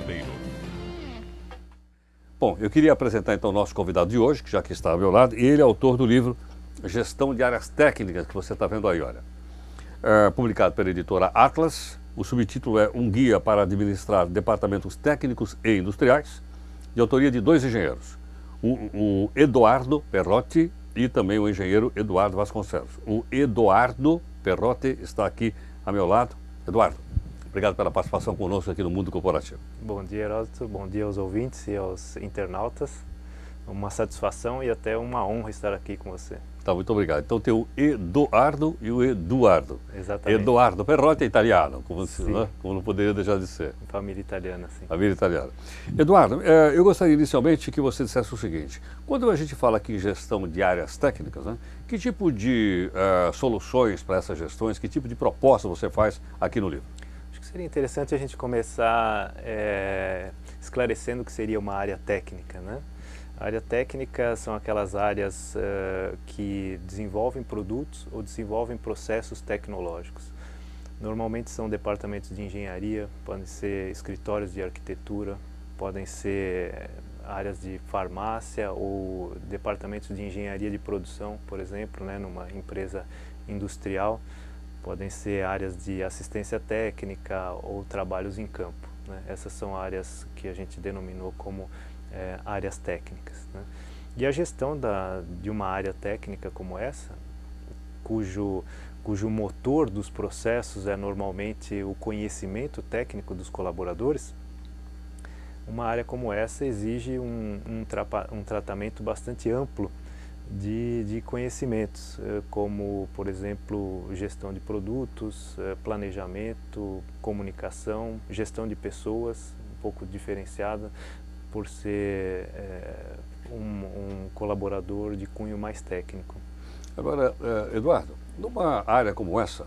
Barbeiro. Bom, eu queria apresentar então o nosso convidado de hoje, que já que está ao meu lado, e ele é autor do livro Gestão de Áreas Técnicas, que você está vendo aí, olha. Publicado pela editora Atlas. O subtítulo é Um Guia para Administrar Departamentos Técnicos e Industriais, de autoria de dois engenheiros, o Eduardo Perrotti e também o engenheiro Eduardo Vasconcelos. O Eduardo Perrotti está aqui ao meu lado. Eduardo, obrigado pela participação conosco aqui no Mundo Corporativo. Bom dia, Heródoto. Bom dia aos ouvintes e aos internautas. Uma satisfação e até uma honra estar aqui com você. Tá, muito obrigado. Então tem o Eduardo e o Eduardo. Exatamente. Eduardo Perrotti é italiano, como não poderia deixar de ser. Família italiana, sim. Família italiana. Eduardo, eu gostaria inicialmente que você dissesse o seguinte: quando a gente fala aqui em gestão de áreas técnicas, né, que tipo de soluções para essas gestões, que tipo de proposta você faz aqui no livro? Acho que seria interessante a gente começar esclarecendo o que seria uma área técnica, né? A área técnica são aquelas áreas que desenvolvem produtos ou desenvolvem processos tecnológicos. Normalmente são departamentos de engenharia, podem ser escritórios de arquitetura, podem ser áreas de farmácia ou departamentos de engenharia de produção, por exemplo, né, numa empresa industrial. Podem ser áreas de assistência técnica ou trabalhos em campo, né? Essas são áreas que a gente denominou como áreas técnicas, né? E a gestão de uma área técnica como essa, cujo motor dos processos é normalmente o conhecimento técnico dos colaboradores, uma área como essa exige um tratamento bastante amplo de conhecimentos, como, por exemplo, gestão de produtos, planejamento, comunicação, gestão de pessoas, um pouco diferenciada, por ser um colaborador de cunho mais técnico. Agora, Eduardo, numa área como essa,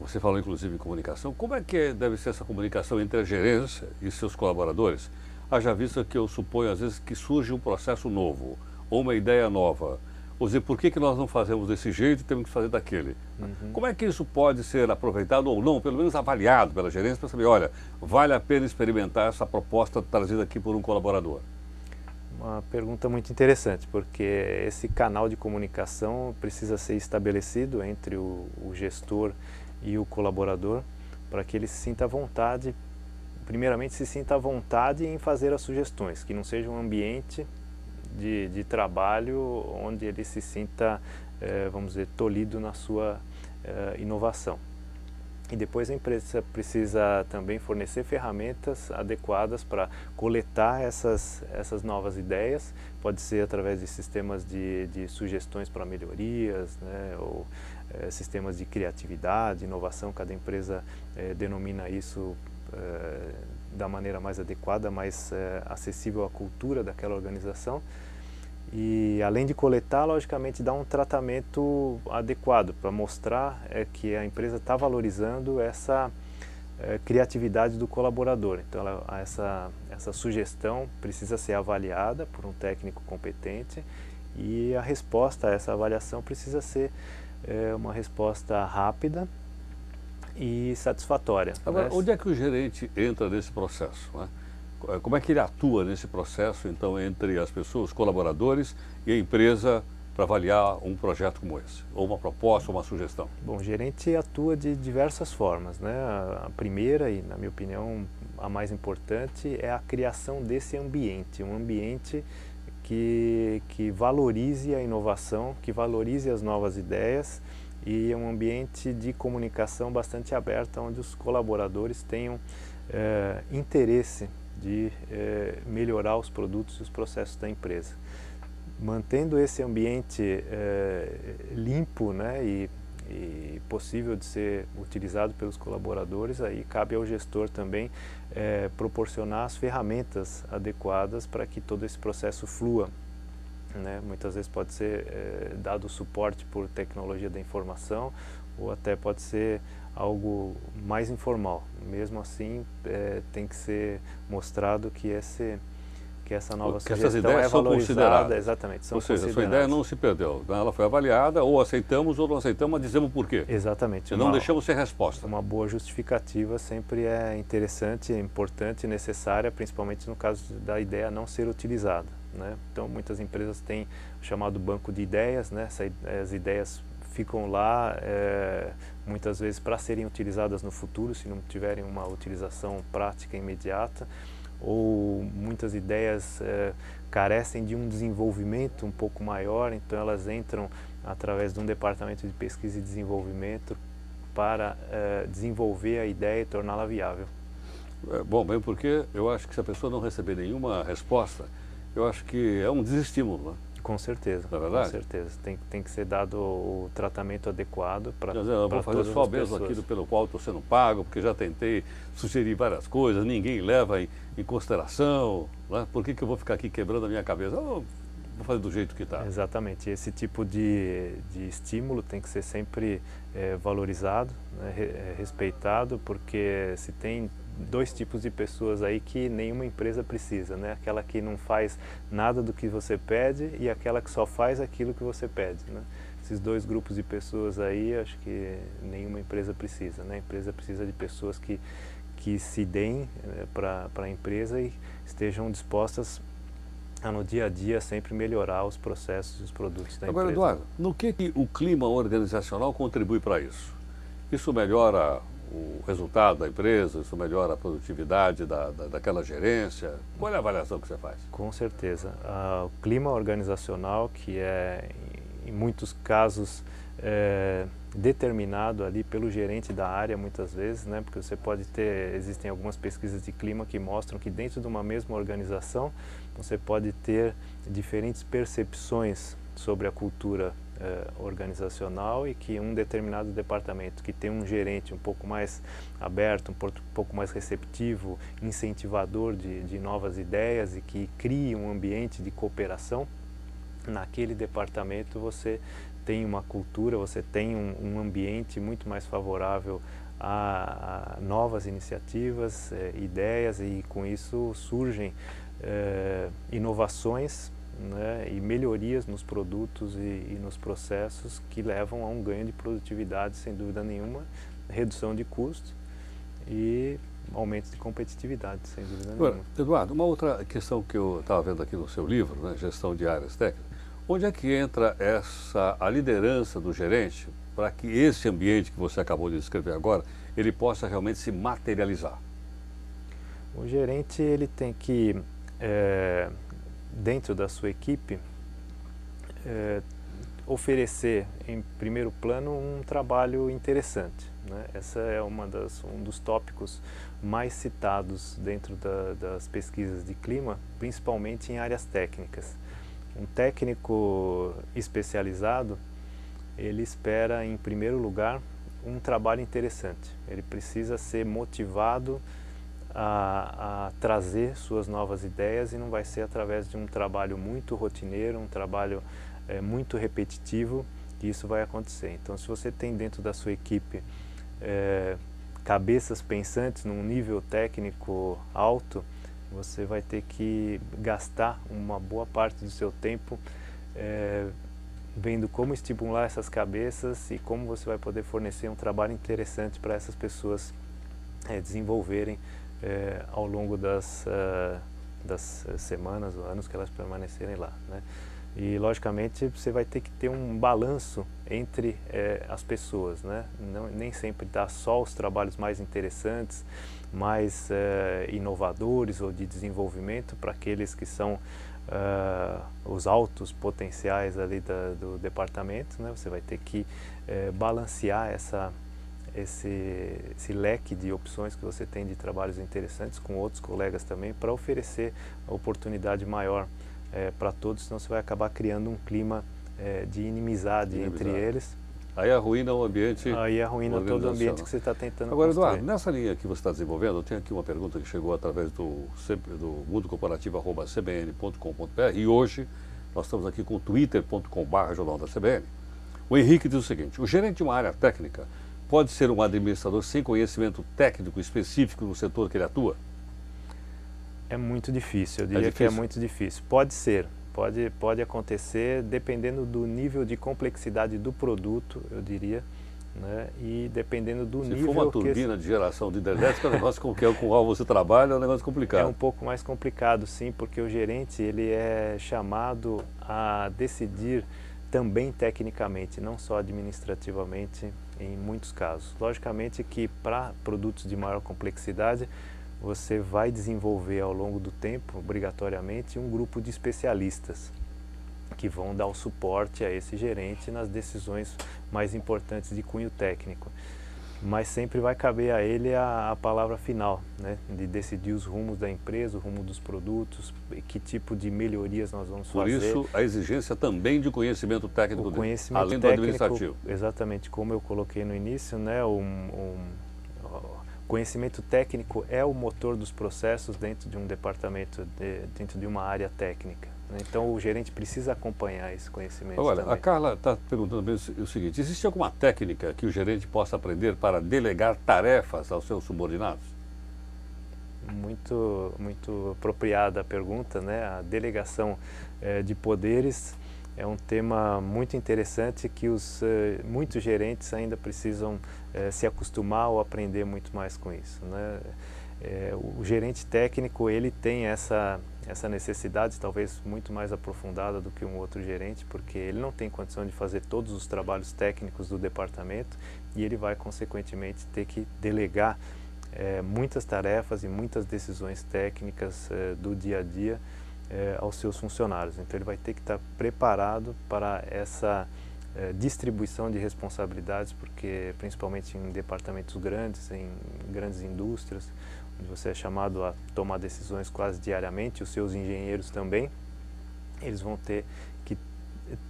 você falou inclusive em comunicação, como é que deve ser essa comunicação entre a gerência e seus colaboradores? Haja vista que eu suponho às vezes que surge um processo novo, ou uma ideia nova. Ou dizer, por que nós não fazemos desse jeito e temos que fazer daquele? Uhum. Como é que isso pode ser aproveitado ou não, pelo menos avaliado pela gerência, para saber, olha, vale a pena experimentar essa proposta trazida aqui por um colaborador? Uma pergunta muito interessante, porque esse canal de comunicação precisa ser estabelecido entre o gestor e o colaborador, para que ele se sinta à vontade, primeiramente se sinta à vontade em fazer as sugestões, que não seja um ambiente de trabalho onde ele se sinta, vamos dizer, tolhido na sua inovação. E depois a empresa precisa também fornecer ferramentas adequadas para coletar essas novas ideias, pode ser através de sistemas de sugestões para melhorias, né, ou sistemas de criatividade, inovação, cada empresa denomina isso da maneira mais adequada, mais acessível à cultura daquela organização. E além de coletar, logicamente dá um tratamento adequado para mostrar que a empresa está valorizando essa criatividade do colaborador. Então essa sugestão precisa ser avaliada por um técnico competente e a resposta a essa avaliação precisa ser uma resposta rápida e satisfatória. Agora, onde é que o gerente entra nesse processo, né? Como é que ele atua nesse processo, então, entre as pessoas, os colaboradores e a empresa para avaliar um projeto como esse? Ou uma proposta, ou uma sugestão? Bom, o gerente atua de diversas formas, né? A primeira, e na minha opinião a mais importante, é a criação desse ambiente, um ambiente que valorize a inovação, que valorize as novas ideias, e é um ambiente de comunicação bastante aberta, onde os colaboradores tenham interesse de melhorar os produtos e os processos da empresa. Mantendo esse ambiente limpo, né, e possível de ser utilizado pelos colaboradores, aí cabe ao gestor também proporcionar as ferramentas adequadas para que todo esse processo flua, né? Muitas vezes pode ser dado suporte por tecnologia da informação, ou até pode ser algo mais informal. Mesmo assim, tem que ser mostrado que porque essa nova Porque sugestão essas ideias é são valorizada, consideradas. exatamente, são Ou seja, a sua consideradas. ideia não se perdeu. Ela foi avaliada, ou aceitamos ou não aceitamos, mas dizemos por quê. Exatamente. E não deixamos sem resposta. Uma boa justificativa sempre é interessante, importante e necessária, principalmente no caso da ideia não ser utilizada, né? Então, muitas empresas têm o chamado banco de ideias, né? As ideias ficam lá, muitas vezes para serem utilizadas no futuro, se não tiverem uma utilização prática imediata, ou muitas ideias carecem de um desenvolvimento um pouco maior, então elas entram através de um departamento de pesquisa e desenvolvimento para desenvolver a ideia e torná-la viável. Bom, bem porque eu acho que se a pessoa não receber nenhuma resposta, eu acho que é um desestímulo, né? Com certeza, não é verdade? Com certeza. Tem que ser dado o tratamento adequado para todas as pessoas. Eu vou fazer só mesmo aquilo pelo qual estou sendo pago, porque já tentei sugerir várias coisas, ninguém leva em consideração, né? Por que eu vou ficar aqui quebrando a minha cabeça? Vou fazer do jeito que está. Exatamente. Esse tipo de estímulo tem que ser sempre valorizado, né, respeitado, porque se tem dois tipos de pessoas aí que nenhuma empresa precisa, né? Aquela que não faz nada do que você pede e aquela que só faz aquilo que você pede, né? Esses dois grupos de pessoas aí, acho que nenhuma empresa precisa, né? A empresa precisa de pessoas que se deem para a empresa e estejam dispostas a no dia a dia sempre melhorar os processos e os produtos da Agora, empresa. Eduardo, no que o clima organizacional contribui para isso? Isso melhora o resultado da empresa, isso melhora a produtividade daquela gerência? Qual é a avaliação que você faz? Com certeza. O clima organizacional, que é, em muitos casos, determinado ali pelo gerente da área, muitas vezes, né? Porque você pode ter, existem algumas pesquisas de clima que mostram que dentro de uma mesma organização, você pode ter diferentes percepções sobre a cultura organizacional e que um determinado departamento que tem um gerente um pouco mais aberto, um pouco mais receptivo, incentivador de novas ideias e que cria um ambiente de cooperação, naquele departamento você tem uma cultura, você tem um ambiente muito mais favorável a novas iniciativas, ideias, e com isso surgem inovações, né, e melhorias nos produtos e nos processos que levam a um ganho de produtividade, sem dúvida nenhuma, redução de custo e aumento de competitividade, sem dúvida nenhuma. Agora, Eduardo, uma outra questão que eu estava vendo aqui no seu livro, né, Gestão de Áreas Técnicas, onde é que entra a liderança do gerente para que esse ambiente que você acabou de descrever agora, ele possa realmente se materializar? O gerente, ele tem que, dentro da sua equipe, oferecer, em primeiro plano, um trabalho interessante, né? Essa é um dos tópicos mais citados dentro das pesquisas de clima, principalmente em áreas técnicas. Um técnico especializado, ele espera, em primeiro lugar, um trabalho interessante. Ele precisa ser motivado a trazer suas novas ideias, e não vai ser através de um trabalho muito rotineiro, um trabalho muito repetitivo, que isso vai acontecer. Então, se você tem dentro da sua equipe cabeças pensantes num nível técnico alto, você vai ter que gastar uma boa parte do seu tempo vendo como estimular essas cabeças e como você vai poder fornecer um trabalho interessante para essas pessoas desenvolverem ao longo das semanas ou anos que elas permanecerem lá, né? E, logicamente, você vai ter que ter um balanço entre as pessoas, né? Nem sempre dá só os trabalhos mais interessantes, mais inovadores ou de desenvolvimento para aqueles que são os altos potenciais ali do departamento, né? Você vai ter que balancear esse leque de opções que você tem de trabalhos interessantes com outros colegas também, para oferecer a oportunidade maior para todos, senão você vai acabar criando um clima de inimizade entre eles. Aí arruína o ambiente. Aí arruína todo o ambiente que você está tentando Agora, construir. Eduardo, nessa linha que você está desenvolvendo, eu tenho aqui uma pergunta que chegou através do mundocorporativo@cbn.com.br, e hoje nós estamos aqui com twitter.com/jornal da CBN. O Henrique diz o seguinte: o gerente de uma área técnica pode ser um administrador sem conhecimento técnico específico no setor que ele atua? É muito difícil, eu diria que é muito difícil. Pode ser, pode acontecer dependendo do nível de complexidade do produto, eu diria, né? E dependendo do nível... Se for uma turbina de geração de hidrelétrica, é um negócio com o qual você trabalha, é um negócio complicado. É um pouco mais complicado, sim, porque o gerente ele é chamado a decidir também tecnicamente, não só administrativamente em muitos casos. Logicamente que para produtos de maior complexidade, você vai desenvolver ao longo do tempo, obrigatoriamente, um grupo de especialistas que vão dar o suporte a esse gerente nas decisões mais importantes de cunho técnico. Mas sempre vai caber a ele a palavra final, né? De decidir os rumos da empresa, o rumo dos produtos, que tipo de melhorias nós vamos fazer. Por isso, a exigência também de conhecimento técnico dele, além do administrativo. Exatamente, como eu coloquei no início, né? Conhecimento técnico é o motor dos processos dentro de um departamento, dentro de uma área técnica, né? Então o gerente precisa acompanhar esse conhecimento. Olha, também. a Carla está perguntando mesmo o seguinte: existe alguma técnica que o gerente possa aprender para delegar tarefas aos seus subordinados? Muito apropriada a pergunta, né? A delegação de poderes é um tema muito interessante que muitos gerentes ainda precisam se acostumar ou aprender muito mais com isso, né? O gerente técnico ele tem essa necessidade talvez muito mais aprofundada do que um outro gerente, porque ele não tem condição de fazer todos os trabalhos técnicos do departamento e ele vai consequentemente ter que delegar muitas tarefas e muitas decisões técnicas do dia a dia aos seus funcionários. Então ele vai ter que estar preparado para essa distribuição de responsabilidades, porque principalmente em departamentos grandes, em grandes indústrias, onde você é chamado a tomar decisões quase diariamente, os seus engenheiros também, eles vão ter que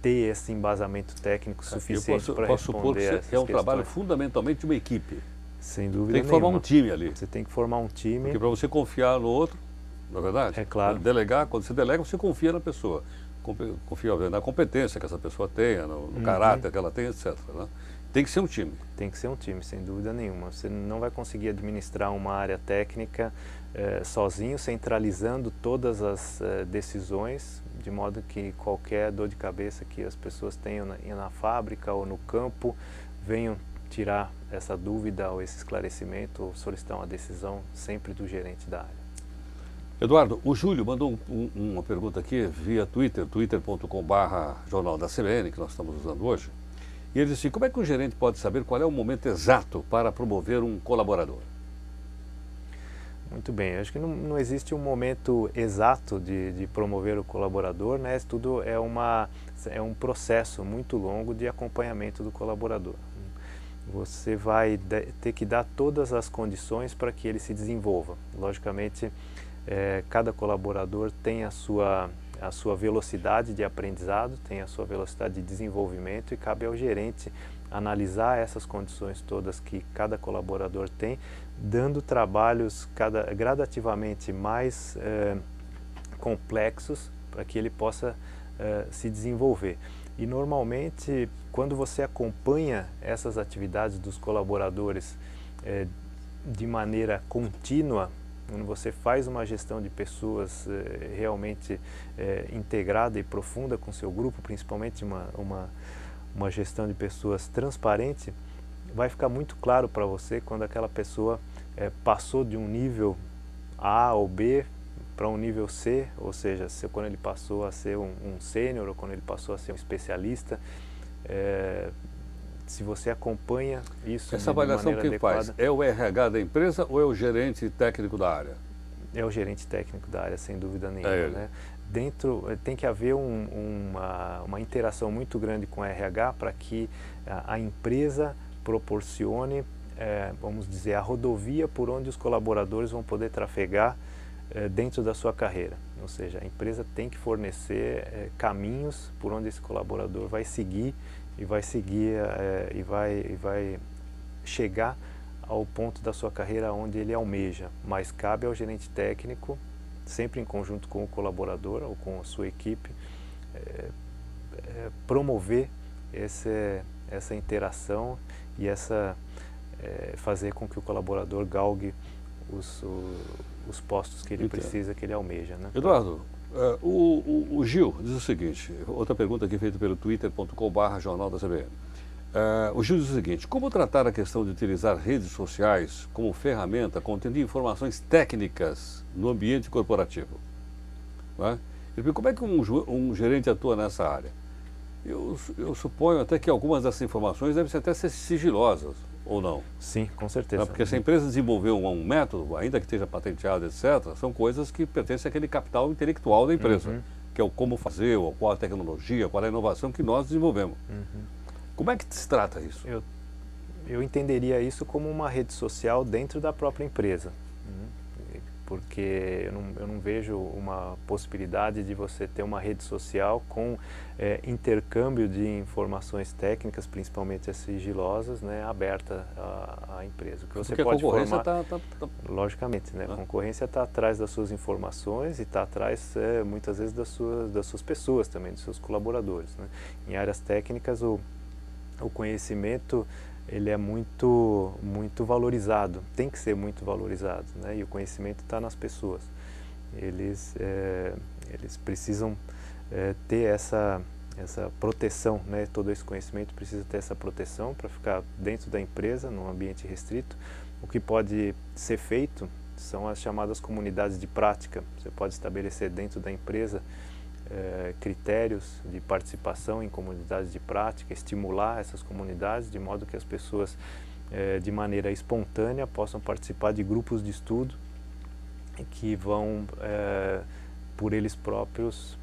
ter esse embasamento técnico suficiente para responder posso supor que é um trabalho fundamentalmente de uma equipe. Sem dúvida Tem que nenhuma. formar um time ali. Você tem que formar um time. Porque para você confiar no outro, não é verdade? É claro. Delegar, quando você delega, você confia na pessoa. Confia na competência que essa pessoa tenha, no caráter que ela tem, etc. Né? Tem que ser um time. Tem que ser um time, sem dúvida nenhuma. Você não vai conseguir administrar uma área técnica sozinho, centralizando todas as decisões, de modo que qualquer dor de cabeça que as pessoas tenham na fábrica ou no campo, venham tirar essa dúvida ou esse esclarecimento ou solicitar uma decisão sempre do gerente da área. Eduardo, o Júlio mandou uma pergunta aqui via Twitter, twitter.com/jornal da CBN, que nós estamos usando hoje. E ele disse assim: como é que um gerente pode saber qual é o momento exato para promover um colaborador? Muito bem, acho que não existe um momento exato de promover o colaborador, né? Isso tudo é um processo muito longo de acompanhamento do colaborador. Você vai ter que dar todas as condições para que ele se desenvolva. Logicamente, cada colaborador tem a sua velocidade de aprendizado, tem a sua velocidade de desenvolvimento e cabe ao gerente analisar essas condições todas que cada colaborador tem, dando trabalhos gradativamente mais complexos para que ele possa se desenvolver. E normalmente, quando você acompanha essas atividades dos colaboradores de maneira contínua, quando você faz uma gestão de pessoas realmente integrada e profunda com o seu grupo, principalmente uma gestão de pessoas transparente, vai ficar muito claro para você quando aquela pessoa passou de um nível A ou B para um nível C, ou seja, quando ele passou a ser um sênior ou quando ele passou a ser um especialista. Se você acompanha isso essa avaliação quem faz? É o RH da empresa ou é o gerente técnico da área? É o gerente técnico da área, sem dúvida nenhuma, né? Tem que haver uma interação muito grande com o RH para que a empresa proporcione, vamos dizer, a rodovia por onde os colaboradores vão poder trafegar dentro da sua carreira. Ou seja, a empresa tem que fornecer caminhos por onde esse colaborador vai seguir e vai chegar ao ponto da sua carreira onde ele almeja. Mas cabe ao gerente técnico, sempre em conjunto com o colaborador ou com a sua equipe, promover essa interação e fazer com que o colaborador galgue os postos que ele precisa, que ele almeja, né? Eduardo, o Gil diz o seguinte, outra pergunta aqui feita pelo twitter.com/jornal da CBN. O Gil diz o seguinte: como tratar a questão de utilizar redes sociais como ferramenta contendo informações técnicas no ambiente corporativo? Não é? Ele pergunta, como é que um gerente atua nessa área? Eu suponho até que algumas dessas informações devem até ser sigilosas, ou não? Sim, com certeza. Porque se a empresa desenvolveu um método, ainda que esteja patenteado, etc., são coisas que pertencem àquele capital intelectual da empresa, que é o como fazer, ou qual a tecnologia, qual a inovação que nós desenvolvemos. Como é que se trata isso? Eu entenderia isso como uma rede social dentro da própria empresa, porque eu não vejo uma possibilidade de você ter uma rede social com intercâmbio de informações técnicas, principalmente as sigilosas, né, aberta à empresa. O que você porque pode a concorrência formar, está... logicamente, né, a concorrência está atrás das suas informações e está atrás, muitas vezes, das suas pessoas também, dos seus colaboradores, né. Em áreas técnicas, o conhecimento ele é muito valorizado, tem que ser muito valorizado, né? E o conhecimento está nas pessoas. Eles precisam ter essa proteção, né? Todo esse conhecimento precisa ter essa proteção para ficar dentro da empresa, num ambiente restrito. O que pode ser feito são as chamadas comunidades de prática. Você pode estabelecer dentro da empresa critérios de participação em comunidades de prática, estimular essas comunidades de modo que as pessoas de maneira espontânea possam participar de grupos de estudo que vão por eles próprios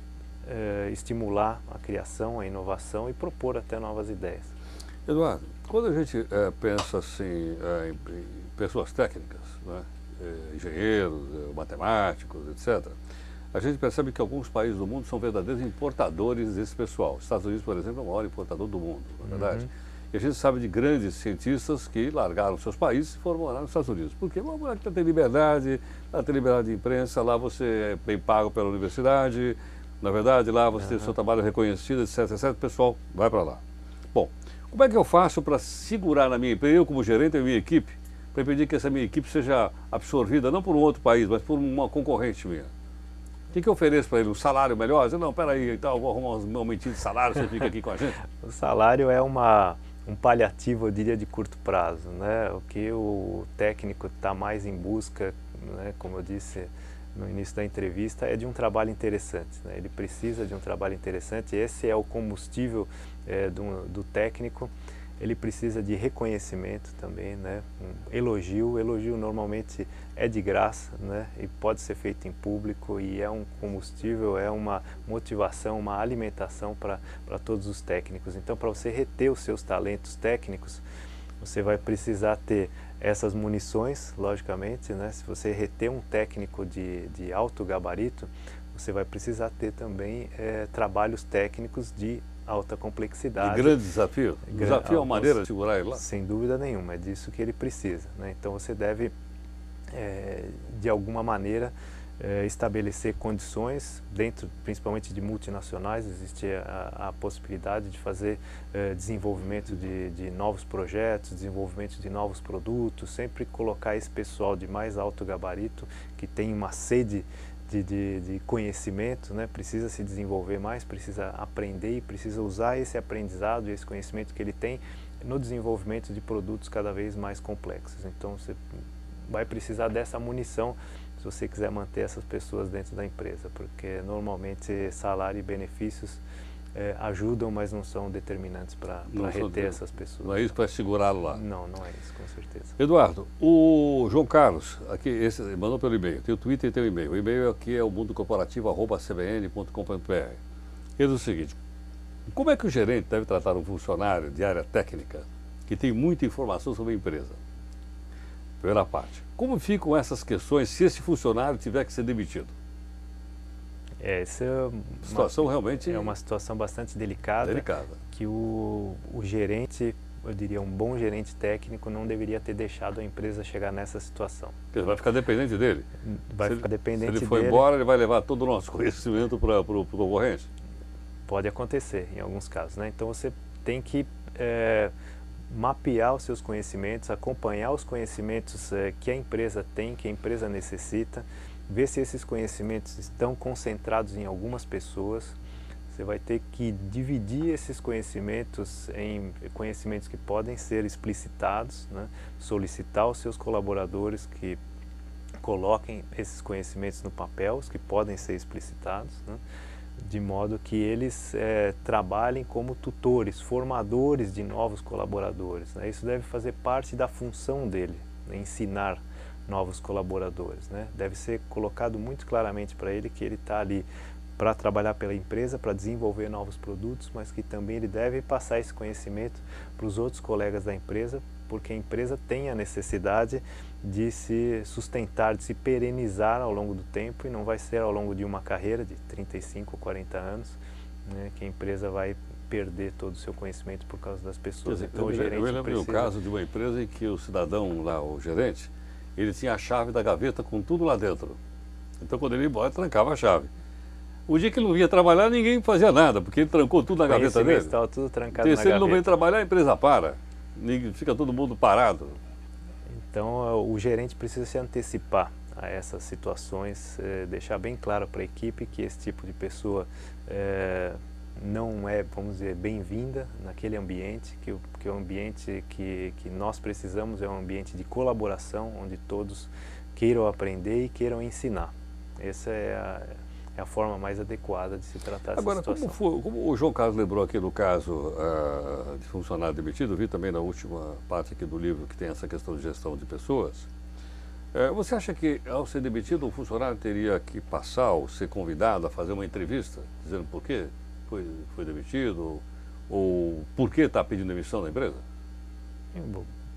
estimular a criação, a inovação e propor até novas ideias. Eduardo, quando a gente pensa assim em pessoas técnicas, né, engenheiros, matemáticos, etc., a gente percebe que alguns países do mundo são verdadeiros importadores desse pessoal. Os Estados Unidos, por exemplo, é o maior importador do mundo, na verdade. E a gente sabe de grandes cientistas que largaram seus países e foram morar nos Estados Unidos. Porque lá tem liberdade, lá tem liberdade de imprensa, lá você é bem pago pela universidade, na verdade, lá você tem o seu trabalho reconhecido, etc, etc. O pessoal vai para lá. Bom, como é que eu faço para segurar na minha empresa, eu como gerente e a minha equipe, para impedir que essa minha equipe seja absorvida não por um outro país, mas por uma concorrente minha? O que eu ofereço para ele? Um salário melhor? Eu digo, não, peraí, então, eu vou arrumar um aumentinho de salário, você fica aqui com a gente. O salário é um paliativo, eu diria, de curto prazo, né? O que o técnico está mais em busca, né, como eu disse no início da entrevista, é de um trabalho interessante, né? Ele precisa de um trabalho interessante, esse é o combustível do técnico. Ele precisa de reconhecimento também, né? Um elogio normalmente é de graça, né? E pode ser feito em público e é um combustível, é uma motivação, uma alimentação para todos os técnicos. Então, para você reter os seus talentos técnicos, você vai precisar ter essas munições, logicamente, né? Se você reter um técnico de alto gabarito, você vai precisar ter também trabalhos técnicos de alta complexidade. E grande desafio? O desafio é uma maneira de segurar ele lá? Sem dúvida nenhuma, é disso que ele precisa, né? Então você deve, de alguma maneira, estabelecer condições, dentro principalmente de multinacionais, existe a possibilidade de fazer desenvolvimento de novos projetos, desenvolvimento de novos produtos, sempre colocar esse pessoal de mais alto gabarito, que tem uma sede de conhecimento, né? Precisa se desenvolver mais, precisa aprender e precisa usar esse aprendizado e esse conhecimento que ele tem no desenvolvimento de produtos cada vez mais complexos. Então você vai precisar dessa munição se você quiser manter essas pessoas dentro da empresa, porque normalmente salário e benefícios ajudam, mas não são determinantes para reter essas pessoas. Não é isso para segurá-lo lá? Não, não é isso, com certeza. Eduardo, o João Carlos, aqui, esse mandou pelo e-mail, tem o Twitter e tem o e-mail. O e-mail aqui é o mundocorporativo@cbn.com.br. Ele diz o seguinte: como é que o gerente deve tratar um funcionário de área técnica que tem muita informação sobre a empresa? Primeira parte. Como ficam essas questões se esse funcionário tiver que ser demitido? Essa realmente é uma situação bastante delicada. Que o gerente, eu diria, um bom gerente técnico não deveria ter deixado a empresa chegar nessa situação. Porque vai ficar dependente dele? Vai ficar dependente dele. Se ele for embora, ele vai levar todo o nosso conhecimento para o concorrente? Pode acontecer em alguns casos, né? Então você tem que mapear os seus conhecimentos, acompanhar os conhecimentos que a empresa tem, que a empresa necessita, ver se esses conhecimentos estão concentrados em algumas pessoas. Você vai ter que dividir esses conhecimentos em conhecimentos que podem ser explicitados, né? Solicitar aos seus colaboradores que coloquem esses conhecimentos no papel, os que podem ser explicitados, né? De modo que eles trabalhem como tutores, formadores de novos colaboradores, né? Isso deve fazer parte da função dele, né? Ensinar novos colaboradores, né? Deve ser colocado muito claramente para ele que ele está ali para trabalhar pela empresa, para desenvolver novos produtos, mas que também ele deve passar esse conhecimento para os outros colegas da empresa, porque a empresa tem a necessidade de se sustentar, de se perenizar ao longo do tempo, e não vai ser ao longo de uma carreira de 35 ou 40 anos, né, que a empresa vai perder todo o seu conhecimento por causa das pessoas. Dizer, então, eu me lembro do caso de uma empresa em que o cidadão lá, o gerente, ele tinha a chave da gaveta com tudo lá dentro. Então, quando ele ia embora, trancava a chave. O dia que ele não ia trabalhar, ninguém fazia nada, porque ele trancou tudo na gaveta dele. Estava tudo trancado Então, na se ele não vem gaveta. trabalhar, a empresa para. Fica todo mundo parado. Então, o gerente precisa se antecipar a essas situações, deixar bem claro para a equipe que esse tipo de pessoa não é, vamos dizer, bem-vinda naquele ambiente, que o ambiente que nós precisamos é um ambiente de colaboração, onde todos queiram aprender e queiram ensinar. Essa é a forma mais adequada de se tratar essa situação. Agora, como o João Carlos lembrou aqui do caso de funcionário demitido, vi também na última parte aqui do livro que tem essa questão de gestão de pessoas, você acha que ao ser demitido o funcionário teria que passar ou ser convidado a fazer uma entrevista, dizendo por que foi demitido ou por que está pedindo demissão da empresa?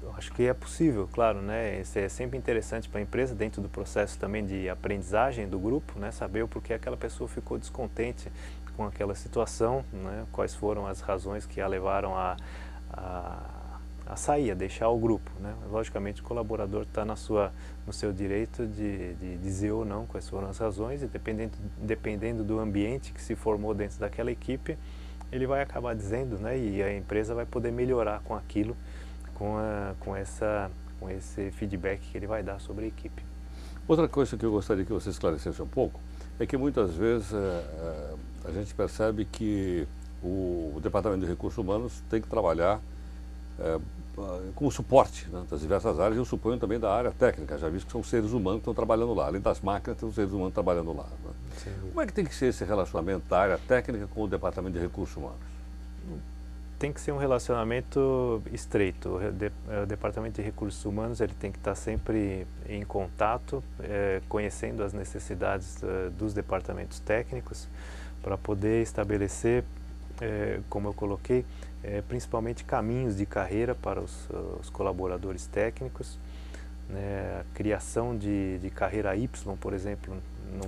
Eu acho que é possível, claro, né? Isso é sempre interessante para a empresa, dentro do processo também de aprendizagem do grupo, né? Saber o porquê aquela pessoa ficou descontente com aquela situação, né? Quais foram as razões que a levaram a sair, a deixar o grupo, né? Logicamente o colaborador está no seu direito de dizer ou não quais foram as razões, e dependendo do ambiente que se formou dentro daquela equipe, ele vai acabar dizendo, né? E a empresa vai poder melhorar com aquilo, com esse feedback que ele vai dar sobre a equipe. Outra coisa que eu gostaria que você esclarecesse um pouco é que muitas vezes a gente percebe que o Departamento de Recursos Humanos tem que trabalhar com suporte, né, das diversas áreas, e eu suponho também da área técnica, já visto que são seres humanos que estão trabalhando lá, além das máquinas, tem os seres humanos trabalhando lá. Né? Como é que tem que ser esse relacionamento da área técnica com o Departamento de Recursos Humanos? Tem que ser um relacionamento estreito. O Departamento de Recursos Humanos ele tem que estar sempre em contato, conhecendo as necessidades dos departamentos técnicos, para poder estabelecer, como eu coloquei, principalmente caminhos de carreira para os colaboradores técnicos, né, a criação de carreira Y, por exemplo.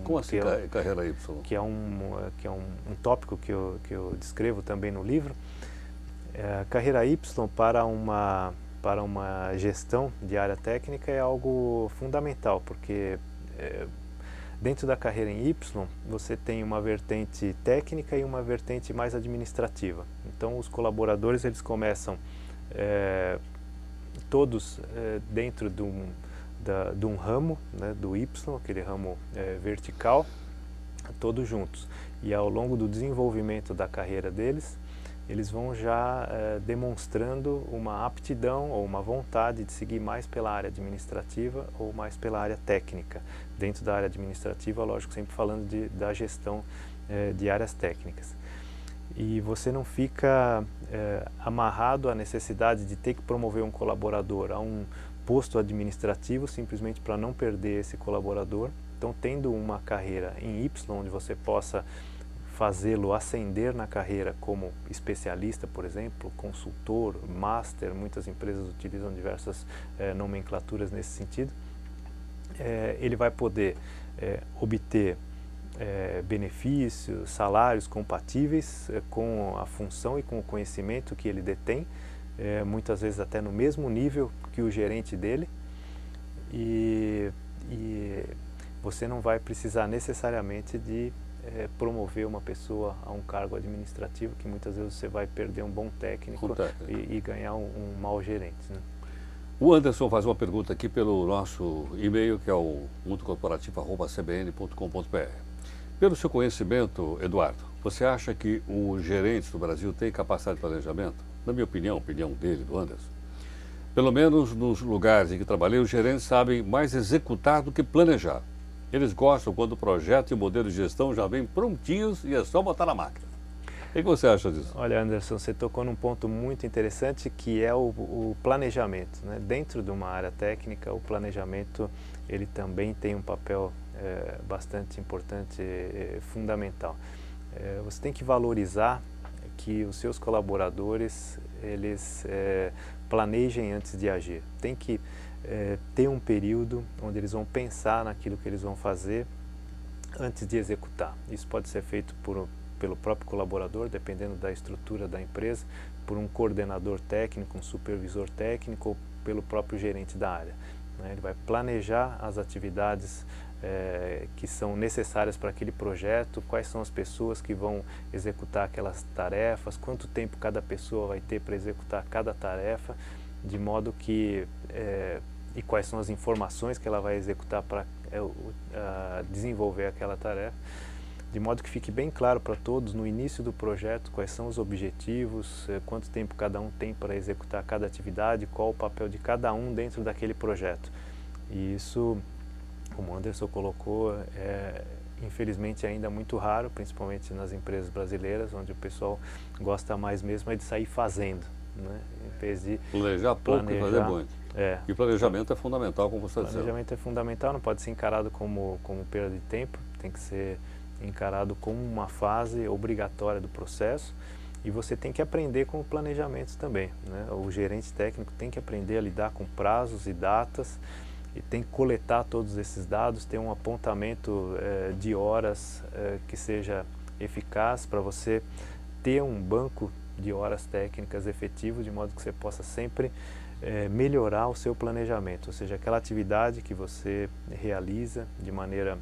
Como assim, carreira Y? Que é um tópico que eu descrevo também no livro. A carreira Y para uma gestão de área técnica é algo fundamental, porque dentro da carreira em Y você tem uma vertente técnica e uma vertente mais administrativa. Então os colaboradores eles começam todos dentro de um ramo, né, do Y, aquele ramo vertical, todos juntos. E ao longo do desenvolvimento da carreira deles, eles vão já demonstrando uma aptidão ou uma vontade de seguir mais pela área administrativa ou mais pela área técnica. Dentro da área administrativa, lógico, sempre falando da gestão de áreas técnicas. E você não fica amarrado à necessidade de ter que promover um colaborador a um posto administrativo simplesmente para não perder esse colaborador. Então, tendo uma carreira em Y, onde você possa fazê-lo ascender na carreira como especialista, por exemplo, consultor, master, muitas empresas utilizam diversas nomenclaturas nesse sentido, ele vai poder obter benefícios, salários compatíveis com a função e com o conhecimento que ele detém, muitas vezes até no mesmo nível que o gerente dele, e você não vai precisar necessariamente de promover uma pessoa a um cargo administrativo, que muitas vezes você vai perder um bom técnico e ganhar um mau gerente, né? O Anderson faz uma pergunta aqui pelo nosso e-mail, que é o mundocorporativo@cbn.com.br. Pelo seu conhecimento, Eduardo, você acha que os gerentes do Brasil têm capacidade de planejamento? Na minha opinião, a opinião dele, do Anderson, pelo menos nos lugares em que trabalhei, os gerentes sabem mais executar do que planejar. Eles gostam quando o projeto e o modelo de gestão já vêm prontinhos e é só botar na máquina. O que você acha disso? Olha, Anderson, você tocou num ponto muito interessante, que é o planejamento, né? Dentro de uma área técnica, o planejamento ele também tem um papel bastante importante, fundamental. Você tem que valorizar que os seus colaboradores eles planejem antes de agir. Tem que ter um período onde eles vão pensar naquilo que eles vão fazer antes de executar. Isso pode ser feito pelo próprio colaborador, dependendo da estrutura da empresa, por um coordenador técnico, um supervisor técnico ou pelo próprio gerente da área, né? Ele vai planejar as atividades que são necessárias para aquele projeto, quais são as pessoas que vão executar aquelas tarefas, quanto tempo cada pessoa vai ter para executar cada tarefa, de modo que e quais são as informações que ela vai executar para desenvolver aquela tarefa, de modo que fique bem claro para todos no início do projeto quais são os objetivos, quanto tempo cada um tem para executar cada atividade, qual o papel de cada um dentro daquele projeto. E isso, como o Anderson colocou, infelizmente ainda muito raro, principalmente nas empresas brasileiras, onde o pessoal gosta mais mesmo de sair fazendo, né? Em vez de planejar pouco e fazer muito. E o planejamento é fundamental, como você está dizendo. O planejamento é fundamental, não pode ser encarado como perda de tempo, tem que ser encarado como uma fase obrigatória do processo, e você tem que aprender com o planejamento também, né? O gerente técnico tem que aprender a lidar com prazos e datas, e tem que coletar todos esses dados, ter um apontamento de horas que seja eficaz para você ter um banco de horas técnicas efetivo, de modo que você possa sempre melhorar o seu planejamento, ou seja, aquela atividade que você realiza de maneira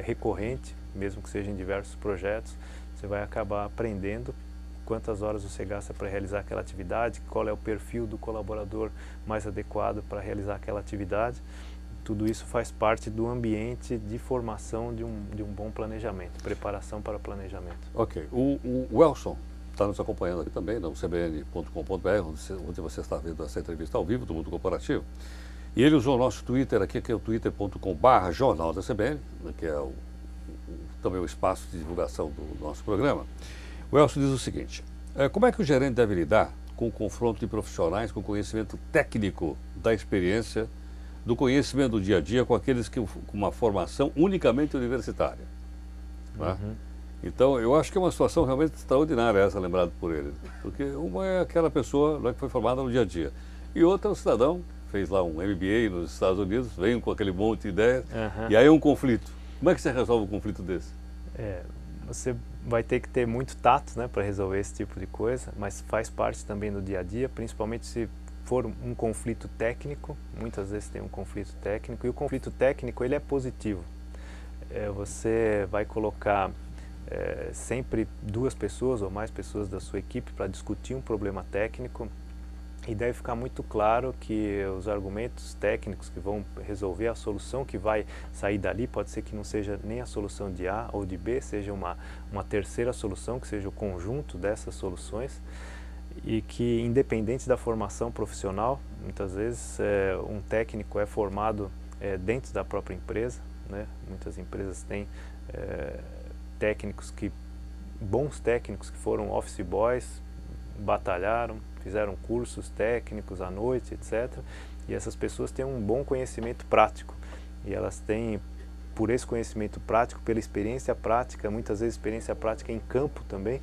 recorrente, mesmo que seja em diversos projetos, você vai acabar aprendendo quantas horas você gasta para realizar aquela atividade, qual é o perfil do colaborador mais adequado para realizar aquela atividade. Tudo isso faz parte do ambiente de formação de um bom planejamento, preparação para planejamento. Ok. O Elson está nos acompanhando aqui também, no cbn.com.br, onde você está vendo essa entrevista ao vivo do Mundo Corporativo. E ele usou o nosso Twitter aqui, que é o twitter.com/jornal da CBN, que é também o espaço de divulgação do nosso programa. O Elcio diz o seguinte: como é que o gerente deve lidar com o confronto de profissionais com conhecimento técnico da experiência, do conhecimento do dia a dia, com aqueles que com uma formação unicamente universitária? Uhum. Então, eu acho que é uma situação realmente extraordinária essa, lembrada por ele. Porque uma é aquela pessoa que foi formada no dia a dia, e outra é um cidadão fez lá um MBA nos Estados Unidos, vem com aquele monte de ideias, e aí é um conflito. Como é que você resolve um conflito desse? Você vai ter que ter muito tato, né, para resolver esse tipo de coisa, mas faz parte também do dia a dia, principalmente se for um conflito técnico. Muitas vezes tem um conflito técnico, e o conflito técnico ele é positivo. Você vai colocar sempre duas pessoas ou mais pessoas da sua equipe para discutir um problema técnico, e deve ficar muito claro que os argumentos técnicos que vão resolver a solução que vai sair dali, pode ser que não seja nem a solução de A ou de B, seja uma terceira solução, que seja o conjunto dessas soluções, e que, independente da formação profissional, muitas vezes um técnico é formado dentro da própria empresa, né? Muitas empresas têm bons técnicos que foram office boys, batalharam, fizeram cursos técnicos à noite, etc. E essas pessoas têm um bom conhecimento prático. E elas têm, por esse conhecimento prático, pela experiência prática, muitas vezes experiência prática em campo também,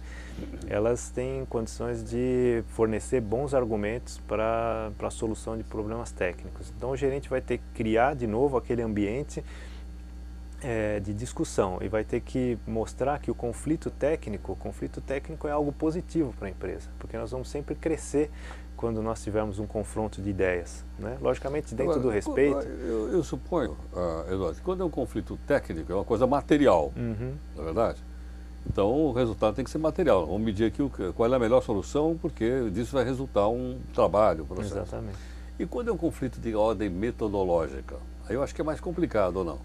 elas têm condições de fornecer bons argumentos para a solução de problemas técnicos. Então o gerente vai ter que criar de novo aquele ambiente de discussão, e vai ter que mostrar que o conflito técnico é algo positivo para a empresa, porque nós vamos sempre crescer quando nós tivermos um confronto de ideias, né? Logicamente dentro do respeito. Eu suponho, Eduardo, que quando é um conflito técnico é uma coisa material, na verdade. Então o resultado tem que ser material. Vamos medir aqui qual é a melhor solução, porque disso vai resultar um trabalho, um processo. Exatamente. E quando é um conflito de ordem metodológica, aí eu acho que é mais complicado, ou não?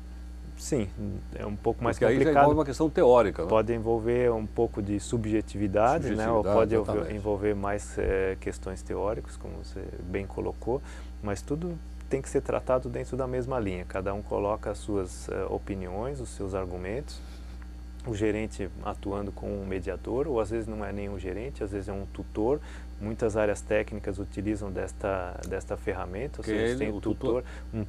Sim, é um pouco mais porque complicado. Aí já envolve uma questão teórica, né? Pode envolver um pouco de subjetividade, né? Ou pode envolver mais questões teóricas, como você bem colocou, mas tudo tem que ser tratado dentro da mesma linha. Cada um coloca as suas opiniões, os seus argumentos. O gerente atuando como um mediador, ou às vezes não é nem um gerente, às vezes é um tutor. Muitas áreas técnicas utilizam desta ferramenta, ou seja, tem um tutor. Né?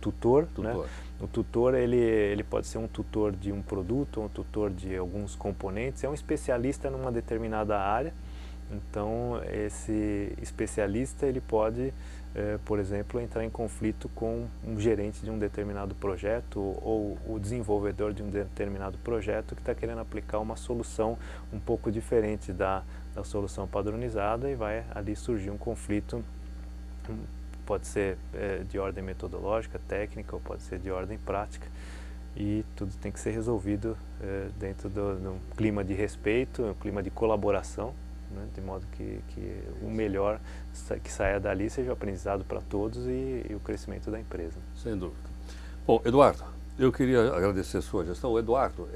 O tutor ele pode ser um tutor de um produto, um tutor de alguns componentes, é um especialista numa determinada área. Então esse especialista ele pode, por exemplo, entrar em conflito com um gerente de um determinado projeto ou o desenvolvedor de um determinado projeto que está querendo aplicar uma solução um pouco diferente da solução padronizada, e vai ali surgir um conflito, pode ser de ordem metodológica, técnica, ou pode ser de ordem prática, e tudo tem que ser resolvido dentro de um clima de respeito, um clima de colaboração, né, de modo que o melhor que saia dali seja o aprendizado para todos e o crescimento da empresa. Sem dúvida. Bom, Eduardo, eu queria agradecer a sua gestão. O Eduardo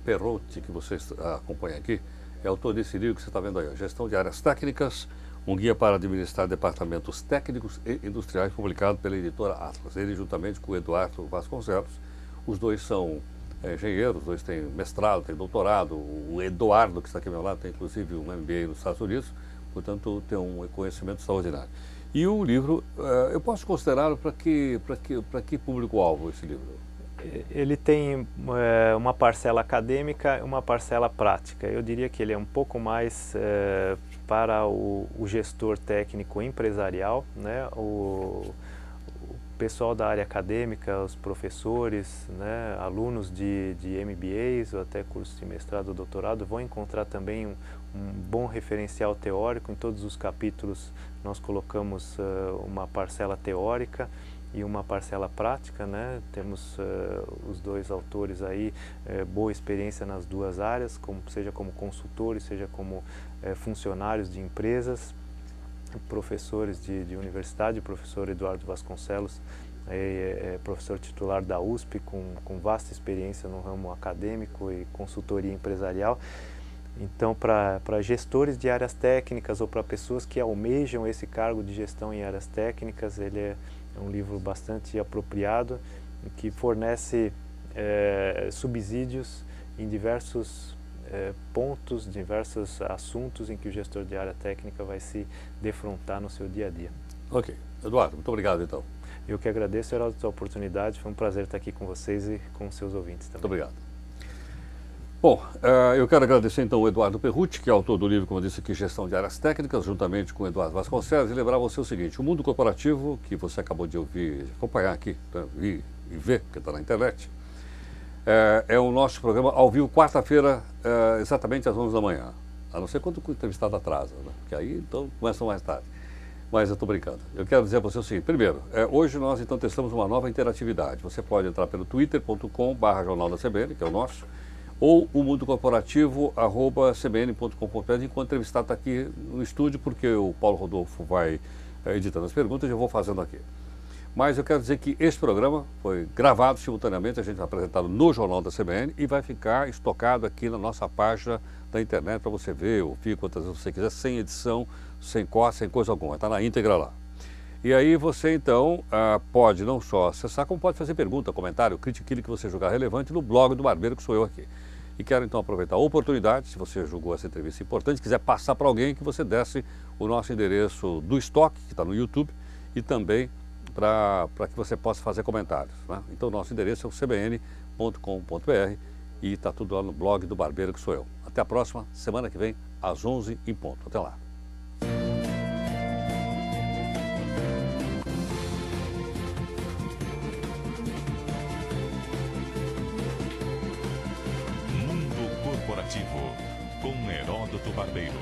Perotti, que você acompanha aqui, é autor desse livro que você está vendo aí, Gestão de Áreas Técnicas, um guia para administrar departamentos técnicos e industriais, publicado pela editora Atlas. Ele, juntamente com o Eduardo Vasconcelos, os dois são engenheiros, os dois têm mestrado, têm doutorado. O Eduardo, que está aqui ao meu lado, tem inclusive um MBA nos Estados Unidos, portanto tem um conhecimento extraordinário. E o livro, eu posso considerá-lo para que público-alvo esse livro? Ele tem uma parcela acadêmica e uma parcela prática. Eu diria que ele é um pouco mais para o gestor técnico empresarial, né? O pessoal da área acadêmica, os professores, né? Alunos de MBAs ou até cursos de mestrado ou doutorado vão encontrar também um bom referencial teórico. Em todos os capítulos nós colocamos uma parcela teórica e uma parcela prática, né? Temos os dois autores aí, boa experiência nas duas áreas, seja como consultores, seja como funcionários de empresas, professores de universidade. O professor Eduardo Vasconcelos é professor titular da USP, com vasta experiência no ramo acadêmico e consultoria empresarial. Então, para gestores de áreas técnicas ou para pessoas que almejam esse cargo de gestão em áreas técnicas, ele é um livro bastante apropriado, que fornece subsídios em diversos pontos, diversos assuntos em que o gestor de área técnica vai se defrontar no seu dia a dia. Ok. Eduardo, muito obrigado então. Eu que agradeço, Heraldo, a oportunidade. Foi um prazer estar aqui com vocês e com os seus ouvintes também. Muito obrigado. Bom, eu quero agradecer então o Eduardo Perotti, que é autor do livro, como eu disse aqui, Gestão de Áreas Técnicas, juntamente com o Eduardo Vasconcelos, e lembrar você o seguinte: o mundo corporativo, que você acabou de ouvir, acompanhar aqui, né, e ver, porque está na internet, é o nosso programa ao vivo, quarta-feira, exatamente às 11 da manhã, a não ser quando o entrevistado atrasa, né, porque aí então começa mais tarde. Mas eu estou brincando. Eu quero dizer para você o seguinte: primeiro, hoje nós então testamos uma nova interatividade. Você pode entrar pelo twitter.com/Jornal da CBN, que é o nosso, ou o mundocorporativo@cbn.com.br, enquanto o entrevistado está aqui no estúdio, porque o Paulo Rodolfo vai editando as perguntas e eu vou fazendo aqui. Mas eu quero dizer que este programa foi gravado simultaneamente, a gente vai apresentado no Jornal da CBN e vai ficar estocado aqui na nossa página da internet para você ver, ouvir quantas vezes você quiser, sem edição, sem corte, sem coisa alguma, está na íntegra lá. E aí você então pode não só acessar, como pode fazer pergunta, comentário, crítica, aquilo que você julgar relevante no blog do Barbeiro, que sou eu aqui. E quero então aproveitar a oportunidade, se você julgou essa entrevista importante, quiser passar para alguém, que você desse o nosso endereço do estoque, que está no YouTube, e também para que você possa fazer comentários, né? Então o nosso endereço é o cbn.com.br e está tudo lá no blog do Barbeiro, que sou eu. Até a próxima, semana que vem, às 11 em ponto. Até lá. Mundo Corporativo, com Heródoto Barbeiro.